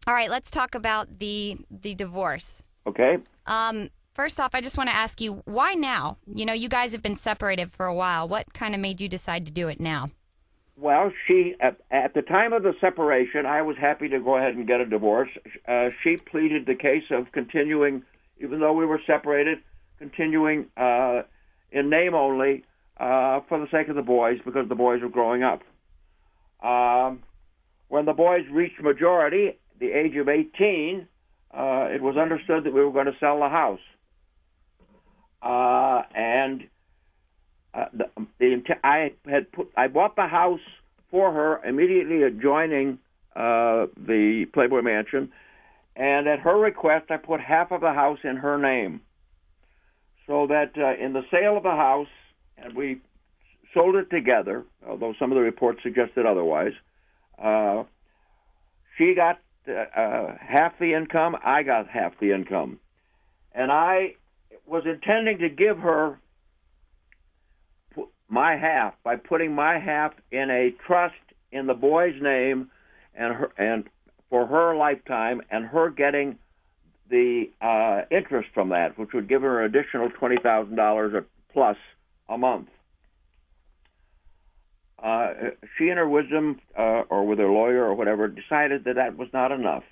All right, let's talk about the divorce. Okay. First off, I just want to ask you, why now? You know, you guys have been separated for a while. What kind of made you decide to do it now? Well, at the time of the separation, I was happy to go ahead and get a divorce. She pleaded the case of continuing, even though we were separated, continuing in name only for the sake of the boys, because the boys were growing up. When the boys reached majority, the age of 18, it was understood that we were going to sell the house. I bought the house for her immediately adjoining the Playboy Mansion, and at her request, I put half of the house in her name, so that in the sale of the house, and we sold it together, although some of the reports suggested otherwise. She got half the income, I got half the income, and I was intending to give her my half by putting my half in a trust in the boy's name and for her lifetime, and her getting the interest from that, which would give her an additional $20,000 or plus a month. She, in her wisdom, or with her lawyer or whatever, decided that that was not enough.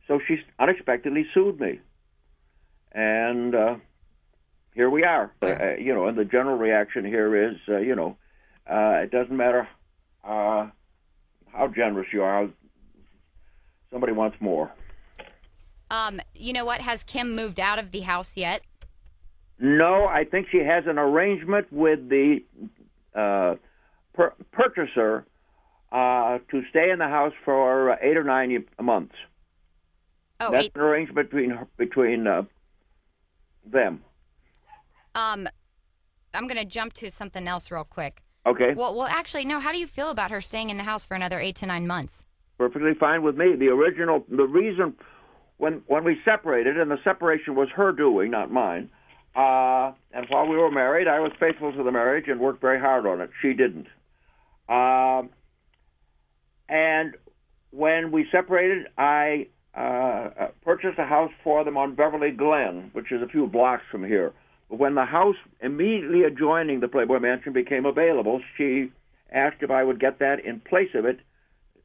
So she unexpectedly sued me. And here we are. And the general reaction here is, it doesn't matter how generous you are, somebody wants more. You know what? Has Kim moved out of the house yet? No, I think she has an arrangement with the purchaser to stay in the house for 8 or 9 months. Oh, that's an arrangement between them. I'm going to jump to something else real quick. Okay. Well, actually, no. How do you feel about her staying in the house for another 8 to 9 months? Perfectly fine with me. The reason when we separated, and the separation was her doing, not mine. And while we were married, I was faithful to the marriage and worked very hard on it. She didn't. And when we separated, I purchased a house for them on Beverly Glen, which is a few blocks from here. But when the house immediately adjoining the Playboy Mansion became available, she asked if I would get that in place of it,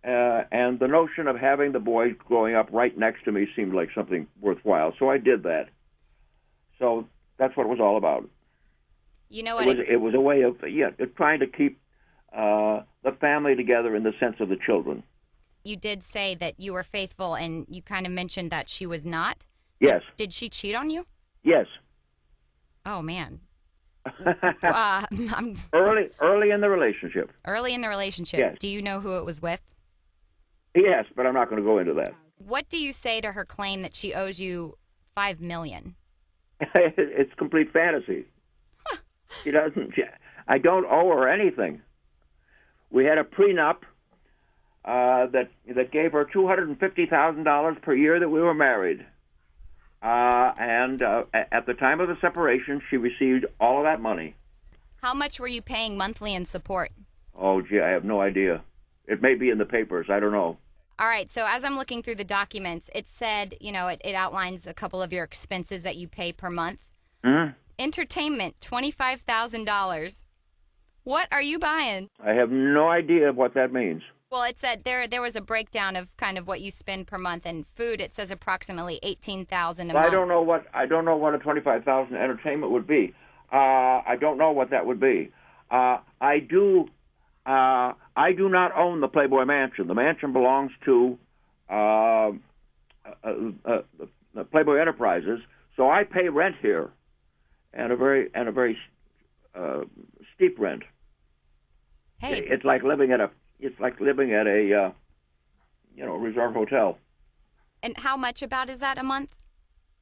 and the notion of having the boys growing up right next to me seemed like something worthwhile, so I did that. So that's what it was all about. You know what? It was a way of trying to keep the family together in the sense of the children. You did say that you were faithful, and you kind of mentioned that she was not. Yes. Did she cheat on you? Yes. Oh, man. Early in the relationship. Early in the relationship. Yes. Do you know who it was with? Yes, but I'm not going to go into that. What do you say to her claim that she owes you $5 million? It's complete fantasy. She doesn't. I don't owe her anything. We had a prenup that gave her $250,000 per year that we were married. And at the time of the separation, she received all of that money. How much were you paying monthly in support? Oh, gee, I have no idea. It may be in the papers. I don't know. All right, so as I'm looking through the documents, it said, it outlines a couple of your expenses that you pay per month. Mm-hmm. Entertainment, $25,000. What are you buying? I have no idea what that means. Well, it said there was a breakdown of kind of what you spend per month, and food. It says approximately $18,000 a month. I don't know what a $25,000 entertainment would be. I don't know what that would be. I do not own the Playboy Mansion. The mansion belongs to the Playboy Enterprises, so I pay rent here, and a very steep rent. Hey, it's like living at a resort hotel. And how much about is that a month?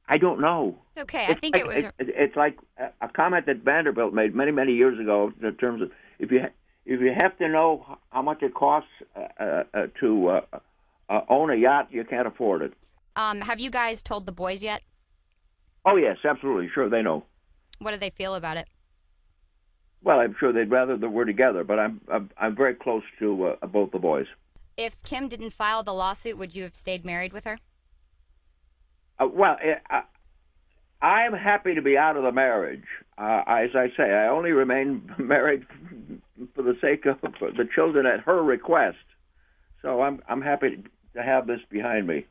I don't know. It's okay. I think it was. It's like a comment that Vanderbilt made many years ago in terms of if you have to know how much it costs to own a yacht, you can't afford it. Have you guys told the boys yet? Oh yes, absolutely. Sure, they know. What do they feel about it? Well, I'm sure they'd rather that we're together, but I'm very close to both the boys. If Kim didn't file the lawsuit, would you have stayed married with her? Well, I'm happy to be out of the marriage. As I say, I only remain married for the sake of the children at her request. So I'm happy to have this behind me.